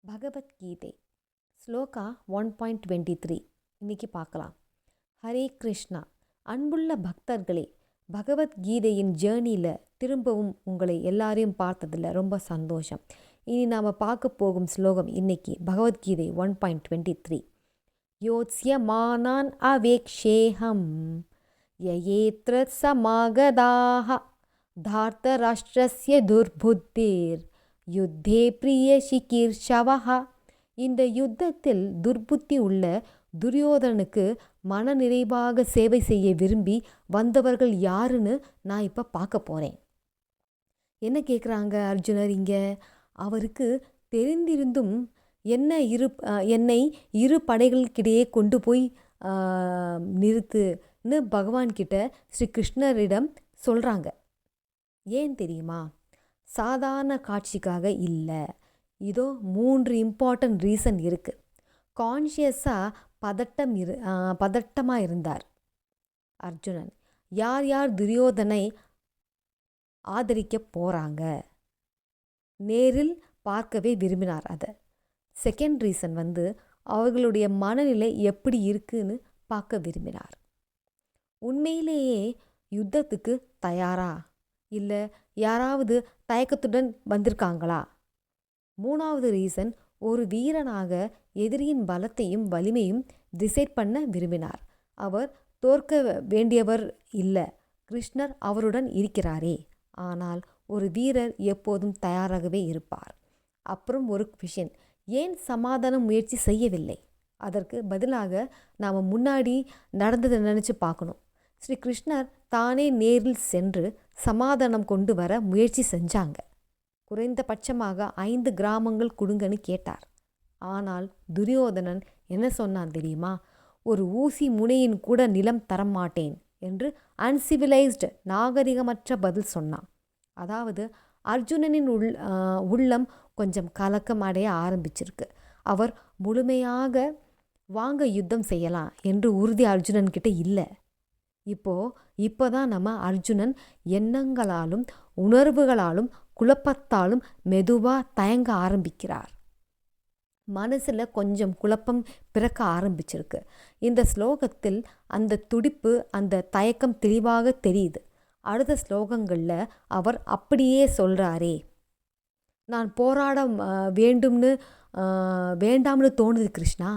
பகவத்கீதை ஸ்லோகா 1.23 இன்னைக்கு பார்க்கலாம். ஹரே கிருஷ்ணா. அன்புள்ள பக்தர்களே, பகவத்கீதையின் ஜேர்னியில் திரும்பவும் உங்களை எல்லாரையும் பார்த்ததில் ரொம்ப சந்தோஷம். இனி நாம் பார்க்க போகும் ஸ்லோகம் இன்னைக்கு பகவத்கீதை 1.23. யோத்ஸ்யமானான் அவேக்ஷேஹம் யயேத்ர சமாகதாக தார்த்தராஷ்டிரஸ்ய துர்புத்திர் யுத்தே பிரிய சிகீர்ஷவஹா. இந்த யுத்தத்தில் துர்புத்தி உள்ள துரியோதனுக்கு மனநிறைவாக சேவை செய்ய விரும்பி வந்தவர்கள் யாருன்னு நான் இப்போ பார்க்க போகிறேன். என்ன கேட்குறாங்க அர்ஜுனர் இங்கே? அவருக்கு தெரிந்திருந்தும் என்னை இரு படைகளுக்கிடையே கொண்டு போய் நிறுத்துன்னு பகவான்கிட்ட ஸ்ரீ கிருஷ்ணரிடம் சொல்கிறாங்க. ஏன் தெரியுமா? சாதாரண காட்சிக்காக இல்லை. இதோ 3 இம்பார்ட்டன்ட் ரீசன் இருக்குது. கான்ஷியஸாக பதட்டமாக இருந்தார் அர்ஜுனன். யார் யார் துரியோதனை ஆதரிக்க போகிறாங்க, நேரில் பார்க்கவே விரும்பினார். அதை செகண்ட் ரீசன் அவர்களுடைய மனநிலை எப்படி இருக்குன்னு பார்க்க விரும்பினார். உண்மையிலேயே யுத்தத்துக்கு தயாரா இல்லை யாராவது தயக்கத்துடன் வந்திருக்காங்களா? 3வது ரீசன், ஒரு வீரனாக எதிரியின் பலத்தையும் வலிமையும் டிசைட் பண்ண விரும்பினார். அவர் தோற்க வேண்டியவர் இல்லை, கிருஷ்ணர் அவருடன் இருக்கிறாரே. ஆனால் ஒரு வீரர் எப்போதும் தயாராகவே இருப்பார். அப்புறம் ஒரு விஷயம், ஏன் சமாதான முயற்சி செய்யவில்லை? அதற்கு பதிலாக நாம் முன்னாடி நடந்ததை நினச்சி பார்க்கணும். ஸ்ரீ கிருஷ்ணர் தானே நேரில் சென்று சமாதானம் கொண்டு வர முயற்சி செஞ்சாங்க. குறைந்தபட்சமாக 5 கிராமங்கள் கொடுங்கன்னு கேட்டார். ஆனால் துரியோதனன் என்ன சொன்னான் தெரியுமா? ஒரு ஊசி முனையின் கூட நிலம் தரமாட்டேன் என்று அன்சிவிலைஸ்டு, நாகரிகமற்ற பதில் சொன்னான். அதாவது அர்ஜுனனின் உள்ளம் கொஞ்சம் கலக்கம் அடைய ஆரம்பிச்சிருக்கு. அவர் முழுமையாக வாங்க யுத்தம் செய்யலாம் என்று உறுதி அர்ஜுனன்கிட்ட இல்லை. இப்போதான் நம்ம அர்ஜுனன் எண்ணங்களாலும் உணர்வுகளாலும் குழப்பத்தாலும் மெதுவாக தயங்க ஆரம்பிக்கிறார். மனசில் கொஞ்சம் குழப்பம் பிறக்க ஆரம்பிச்சிருக்கு. இந்த ஸ்லோகத்தில் அந்த துடிப்பு, அந்த தயக்கம் தெளிவாக தெரியுது. அடுத்த ஸ்லோகங்களில் அவர் அப்படியே சொல்கிறாரே, நான் போராட வேண்டாம்னு தோணுது கிருஷ்ணா,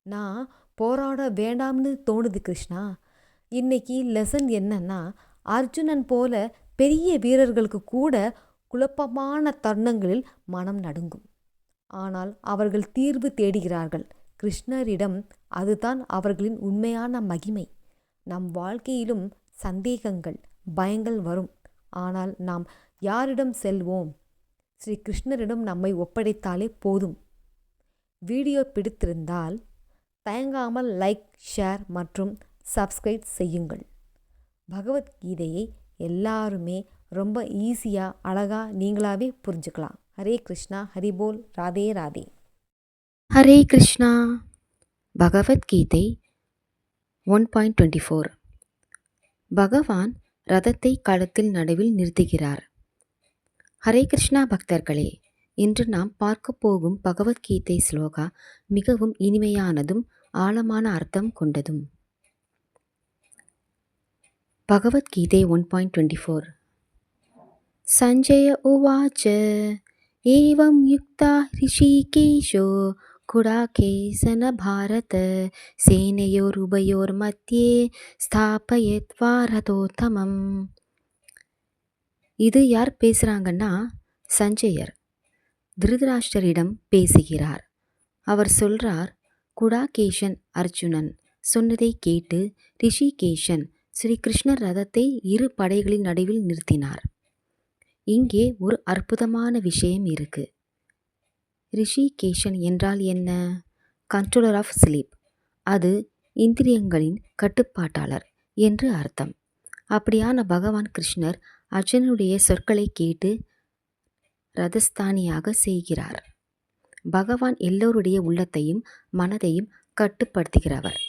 நான் போராட வேண்டாம்னு தோணுது கிருஷ்ணா. இன்னைக்கு லெசன் என்னன்னா, அர்ஜுனன் போல பெரிய வீரர்களுக்கு கூட குழப்பமான தருணங்களில் மனம் நடுங்கும். ஆனால் அவர்கள் தீர்வு தேடுகிறார்கள் கிருஷ்ணரிடம். அதுதான் அவர்களின் உண்மையான மகிமை. நம் வாழ்க்கையிலும் சந்தேகங்கள், பயங்கள் வரும். ஆனால் நாம் யாரிடம் செல்வோம்? ஸ்ரீ கிருஷ்ணரிடம் நம்மை ஒப்படைத்தாலே போதும். வீடியோ பிடித்திருந்தால் தயங்காமல் லைக், ஷேர் மற்றும் சப்ஸ்கிரைப் செய்யுங்கள். பகவத்கீதையை எல்லாருமே ரொம்ப ஈஸியாக அழகாக நீங்களாவே புரிஞ்சுக்கலாம். ஹரே கிருஷ்ணா, ஹரிபோல், ராதே ராதே. ஹரே கிருஷ்ணா. பகவத்கீதை 1.24. பகவான் ரதத்தை களத்தில் நடுவில் நிறுத்துகிறார். ஹரே கிருஷ்ணா பக்தர்களே, இன்று நாம் பார்க்க போகும் பகவத்கீதை ஸ்லோகா மிகவும் இனிமையானதும் ஆழமான அர்த்தம் கொண்டதும். பகவத்கீதை 1.24. சஞ்சய உவாச்ச ஏவம் யுக்தா ரிஷிகேஷோ குடாகேசன பாரத சேனையோருபயோர் மத்தியே ஸ்தாபயத்வா ரதோத்தமம். இது யார் பேசுகிறாங்கன்னா, சஞ்சயர் திருதராஷ்டிரரிடம் பேசுகிறார். அவர் சொல்றார், குடாகேசன் அர்ஜுனன் சொன்னதை கேட்டு ரிஷிகேஷன் ஸ்ரீ கிருஷ்ணர் ரதத்தை 2 படைகளின் நடுவில் நிறுத்தினார். இங்கே ஒரு அற்புதமான விஷயம் இருக்கு. ரிஷிகேஷன் என்றால் என்ன? Controller of sleep. அது இந்திரியங்களின் கட்டுப்பாட்டாளர் என்று அர்த்தம். அப்படியான பகவான் கிருஷ்ணர் அர்ஜுனனுடைய சொற்களை கேட்டு ரதஸ்தானியாக செய்கிறார். பகவான் எல்லோருடைய உள்ளத்தையும் மனதையும் கட்டுப்படுத்துகிறவர்.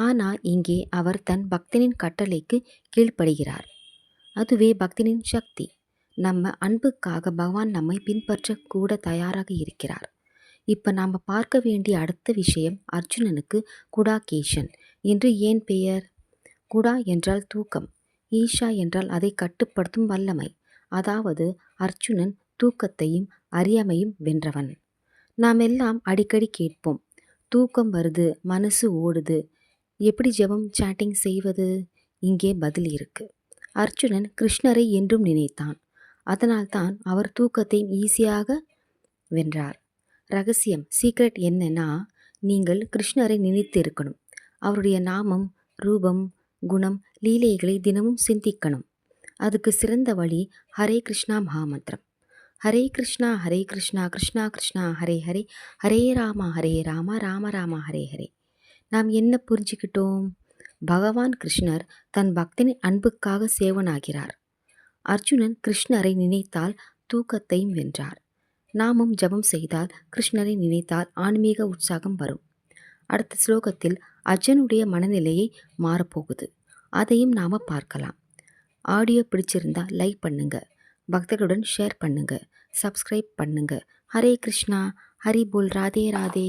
ஆனால் இங்கே அவர் தன் பக்தனின் கட்டளைக்கு கீழ்ப்படுகிறார். அதுவே பக்தனின் சக்தி. நம்ம அன்புக்காக பகவான் நம்மை பின்பற்ற கூட தயாராக இருக்கிறார். இப்போ நாம் பார்க்க வேண்டிய அடுத்த விஷயம், அர்ஜுனனுக்கு குடாகேஷன் என்று ஏன் பெயர்? குடா என்றால் தூக்கம், ஈஷா என்றால் அதை கட்டுப்படுத்தும் வல்லமை. அதாவது அர்ஜுனன் தூக்கத்தையும் அறியாமையும் வென்றவன். நாம் எல்லாம் அடிக்கடி கேட்போம், தூக்கம் வருது, மனசு ஓடுது, எப்படி ஜெபம் சாட்டிங் செய்வது? இங்கே பதில் இருக்கு. அர்ஜுனன் கிருஷ்ணரை என்றும் நினைத்தான். அதனால்தான் அவர் தூக்கத்தையும் ஈஸியாக வென்றார். ரகசியம், சீக்ரெட் என்னன்னா, நீங்கள் கிருஷ்ணரை நினைத்து இருக்கணும். அவருடைய நாமம், ரூபம், குணம், லீலைகளை தினமும் சிந்திக்கணும். அதுக்கு சிறந்த வழி ஹரே கிருஷ்ணா மகாமந்திரம். ஹரே கிருஷ்ணா கிருஷ்ணா கிருஷ்ணா ஹரே ஹரே, ஹரே ராமா ராம ராம ஹரே ஹரே. நாம் என்ன புரிஞ்சுக்கிட்டோம்? பகவான் கிருஷ்ணர் தன் பக்தனின் அன்புக்காக சேவனாகிறார். அர்ஜுனன் கிருஷ்ணரை நினைத்தால் தூக்கத்தையும் வென்றார். நாமும் ஜபம் செய்தால், கிருஷ்ணரை நினைத்தால் ஆன்மீக உற்சாகம் வரும். அடுத்த ஸ்லோகத்தில் அர்ஜுனுடைய மனநிலையை மாறப்போகுது. அதையும் நாம் பார்க்கலாம். ஆடியோ பிடிச்சிருந்தா லைக் பண்ணுங்க, பக்தர்களுடன் ஷேர் பண்ணுங்க, சப்ஸ்கிரைப் பண்ணுங்க. ஹரே கிருஷ்ணா, ஹரி போல், ராதே ராதே.